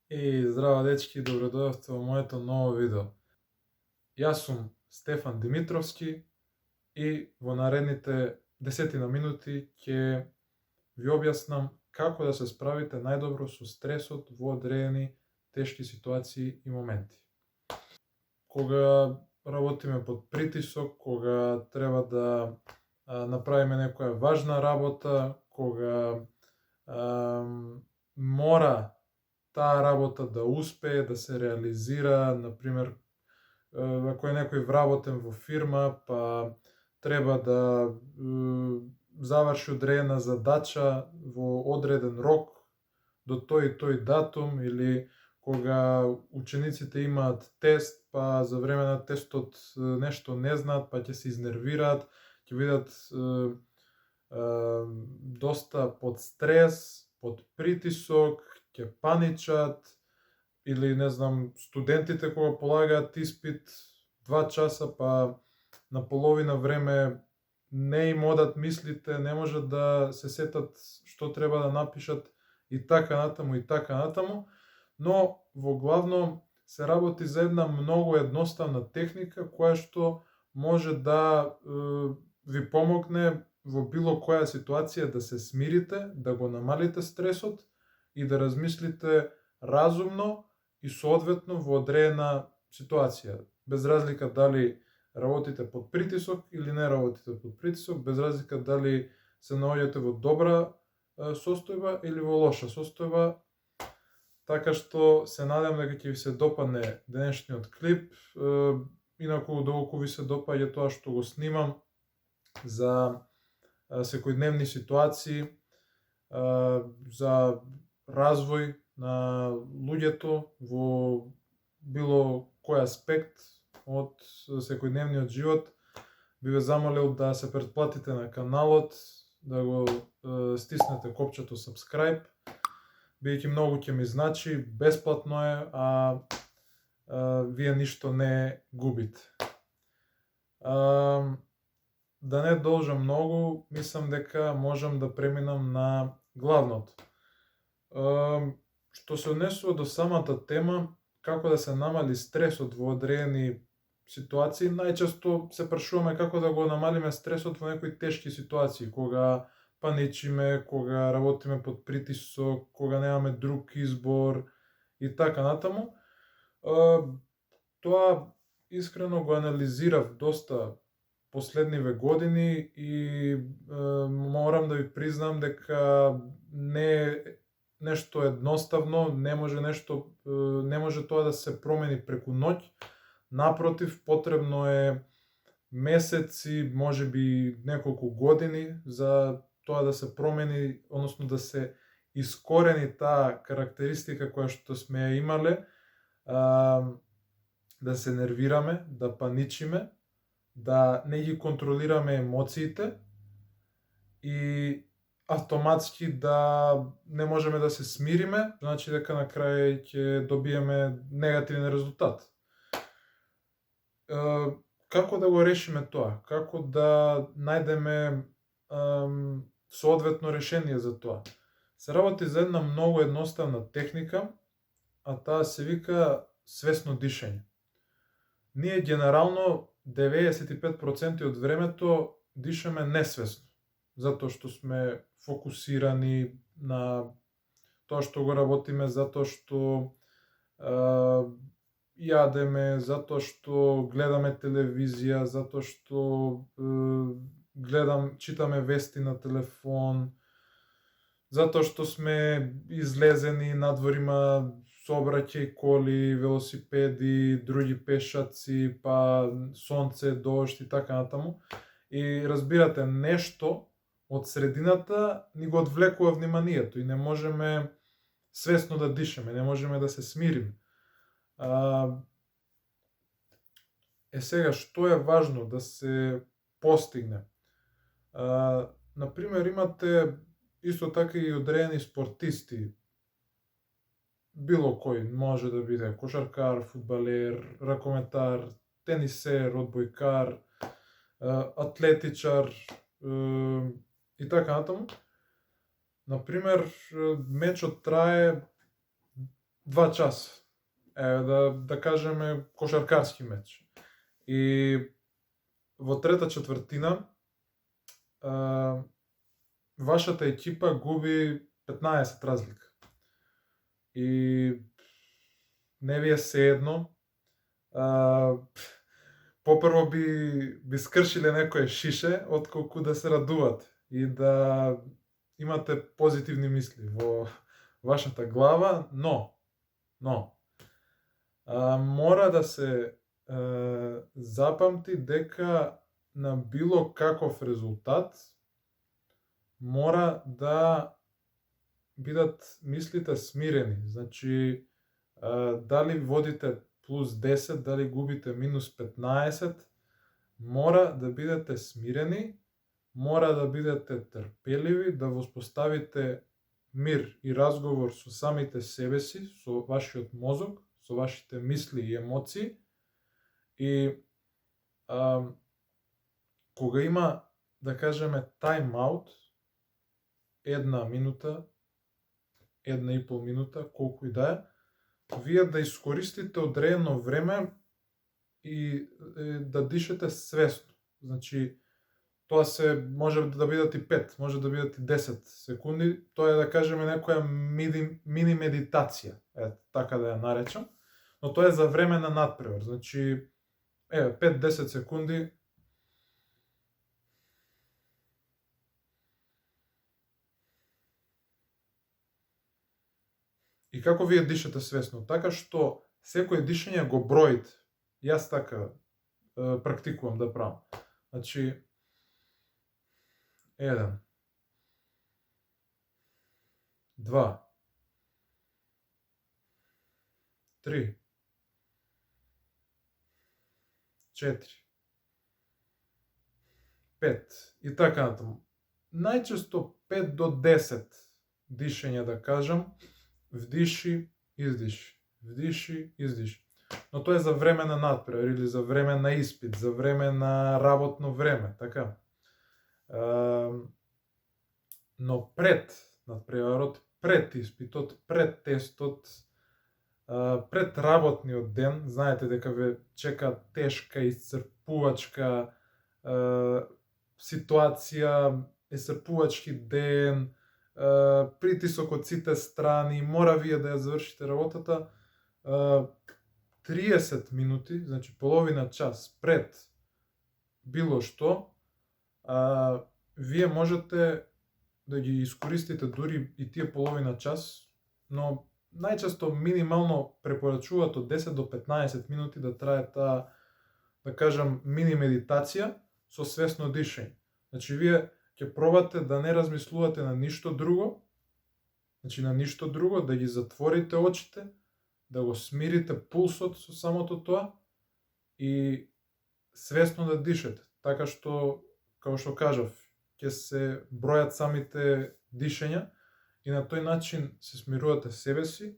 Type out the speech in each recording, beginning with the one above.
И здраво дечки, добродојавте во моето ново видео. Јас сум Стефан Димитровски и во наредните 10 минути ќе ви објаснам како да се справите најдобро со стресот во одредени тешки ситуации и моменти. Кога работиме под притисок, кога треба да направиме некоја важна работа, кога мора таа работа да успее, да се реализира, например, ако е некој вработен во фирма, па треба да заврши одредена задача во одреден рок, до тој и тој датум, или кога учениците имаат тест, па за време на тестот нешто не знаат, па ќе се изнервираат, ќе бидат доста под стрес, под притисок, ќе паничат, или не знам, студентите кога полагаат испит 2 часа, па на половина време не им одат мислите, не можат да се сетат што треба да напишат и така натаму, но во главно се работи за една многу едноставна техника која што може да ви помогне во било која ситуација да се смирите, да го намалите стресот и да размислите разумно и соодветно во одредена ситуација. Без разлика дали работите под притисок или не работите под притисок, без разлика дали се наоѓате во добра состојба или во лоша состојба. Така што се надам дека ќе ви се допадне денешниот клип. Инаку доколку ви се допаѓа тоа што го снимам за секојдневни ситуации, за развој на луѓето во било кој аспект од секојдневниот живот, би ве замолил да се претплатите на каналот, да го стиснете копчето subscribe, бидејќи многу ќе ми значи, бесплатно е, вие ништо не губите. Да не должам многу, мислам дека можам да преминам на главното. Што се однесува до самата тема, како да се намали стресот во одредени ситуации, најчесто се прашуваме како да го намалиме стресот во некои тешки ситуации, кога паничиме, кога работиме под притисок, кога немаме друг избор и така натаму. Тоа искрено го анализирав доста последниве години и морам да ви признам дека не е нешто едноставно, не може тоа да се промени преку ноќ. Напротив, потребно е месеци, можеби неколку години за тоа да се промени, односно да се искорени таа карактеристика која што сме ја имале, да се нервираме, да паничиме, да не ги контролираме емоциите и автоматски да не можеме да се смириме, значи дека на крај ќе добиеме негативен резултат. Како да го решиме тоа? Како да најдеме соодветно решение за тоа? Се работи за една многу едноставна техника, а таа се вика свесно дишење. Ние генерално 95% од времето дишаме несвесно, затоа што сме фокусирани на тоа што го работиме, затоа што јадеме, затоа што гледаме телевизија, затоа што читаме вести на телефон, затоа што сме излезени надвор, има сообраќај, коли, велосипеди, други пешаци, па сонце, дожд и така натаму. И разбирате, нешто од средината ни го одвлекува вниманието и не можеме свесно да дишеме, не можеме да се смириме. Сега, што е важно да се постигне? Например, имате исто така и одредени спортисти, било кој, може да биде кошаркар, фудбалер, ракометар, тенисер, одбојкар, атлетичар и така натаму. Например, мечот трае 2 часа. Да кажеме кошаркарски меч. И во трета четвртина вашата екипа губи 15 разлика. И не ви е сеедно. Попрво би скршиле некое шише, отколку да се радувате и да имате позитивни мисли во вашата глава, но мора да се запамти дека на било каков резултат мора да бидат мислите смирени. Значи, дали водите плюс 10, дали губите минус 15, мора да бидете смирени, мора да бидете трпеливи, да воспоставите мир и разговор со самите себе си, со вашиот мозок, со вашите мисли и емоции. И кога има, да кажеме, тайм-аут, 1 минута, 1,5 минута, колку и да е, вие да искористите одредено време и да дишете свесно. Значи, тоа може да бидат и 5, може да бидат и 10 секунди, тоа е да кажеме некоја мини медитација, така да ја наречам, но тоа е за време на надпревар. Значи, 5-10 секунди. И како вие дишате свесно? Така што секој дишење го броите. Јас така практикувам да правам. Значи, 1, 2, 3, 4, 5 и така натаму. Најчесто 5 до 10 дишења, да кажам, вдиши, издиши, вдиши, издиши. Но тоа е за време на надпревар или за време на испит, за време на работно време, така. Но пред надпреварот, пред испитот, пред тестот, пред работниот ден, знаете дека ве чека тешка, исцрпувачка ситуација, исцрпувачки ден, притисок од сите страни, мора вие да ја завршите работата. 30 минути, значи половина час пред било што, вие можете да ги искористите дури и тие половина час, но најчесто минимално препорачуваат од 10 до 15 минути да трае таа, да кажам, мини медитација со свесно дишење. Значи, вие ќе пробате да не размислувате на ништо друго, значи на ништо друго, да ги затворите очите, да го смирите пулсот со самото тоа и свесно да дишете. Така што, како што кажав, ќе се бројат самите дишења и на тој начин се смирувате себе си,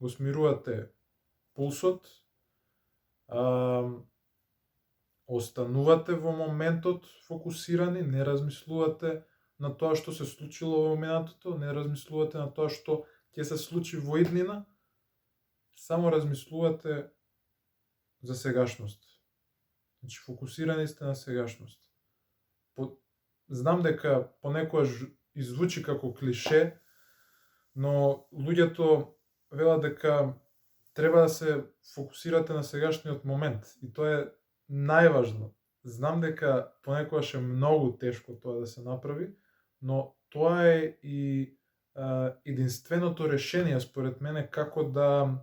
го смирувате пулсот, останувате во моментот фокусирани, не размислувате на тоа што се случило во минатото, не размислувате на тоа што ќе се случи во иднина, само размислувате за сегашност. Значи, фокусирани сте на сегашност. Знам дека понекогаш извучи како клише, но луѓето велат дека треба да се фокусирате на сегашниот момент и тоа е најважно. Знам дека понекогаш е многу тешко тоа да се направи, но тоа е и единственото решение според мене како да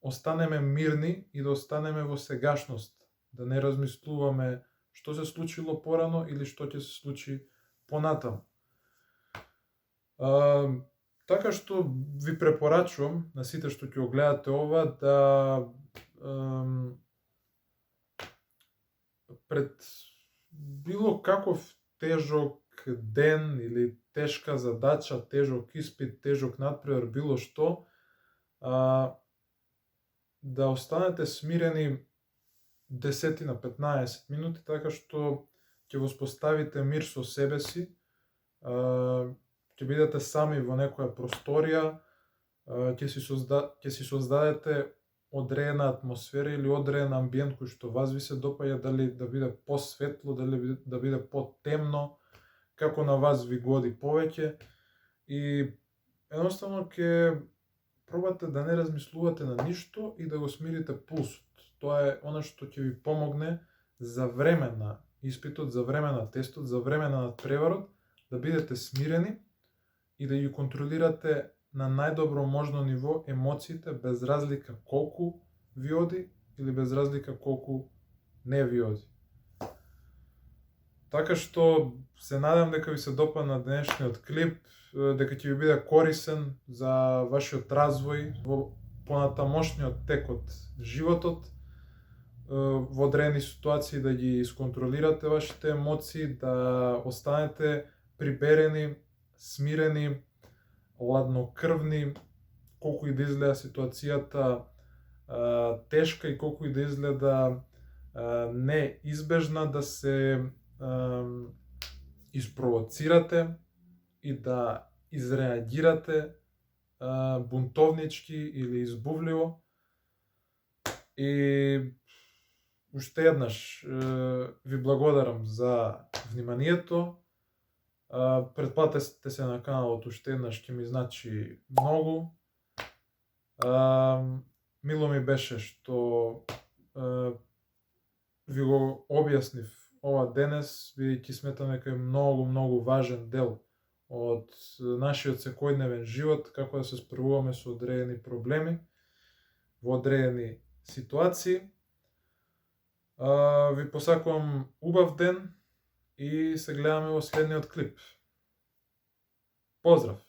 останеме мирни и да останеме во сегашност, да не размислуваме што се случило порано или што ќе се случи понатаму. Така што ви препорачувам на сите што ќе го гледате ова да пред било каков тежок ден или тешка задача, тежок испит, тежок надпревар, било што, да останете смирени 10 на 15 минути, така што ќе воспоставите мир со себе си, ќе бидете сами во некоја просторија, ќе си создадете одредена атмосфера или одреден амбиент кој што вас ви се допаѓа, дали да биде посветло, дали да биде потемно, како на вас ви годи повеќе, и едноставно ќе пробате да не размислувате на ништо и да го смирите пулсот. Тоа е она што ќе ви помогне за време на испитот, за време на тестот, за време на надпреварот, да бидете смирени и да ги контролирате на најдобро можно ниво емоциите, без разлика колку ви оди или без разлика колку не ви оди. Така што се надам дека ви се допадна денешниот клип, дека ќе ви биде корисен за вашиот развој во понатамошниот тек од животот, во одредени ситуации да ги исконтролирате вашите емоции, да останете приберени, смирени, ладнокрвни, колку и да изгледа ситуацијата тешка и колку и да изгледа неизбежна, да се испровоцирате и да изреагирате бунтовнички или избувливо. И уште еднаш ви благодарам за вниманието. Претплатете се на каналот, уште еднаш ќе ми значи многу. Мило ми беше што ви го објаснив ова денес, бидејќи сметам дека е многу важен дел од нашиот секојдневен живот, како да се справуваме со одредени проблеми во одредени ситуации. Ви посакувам убав ден и се гледаме во следниот клип. Поздрав!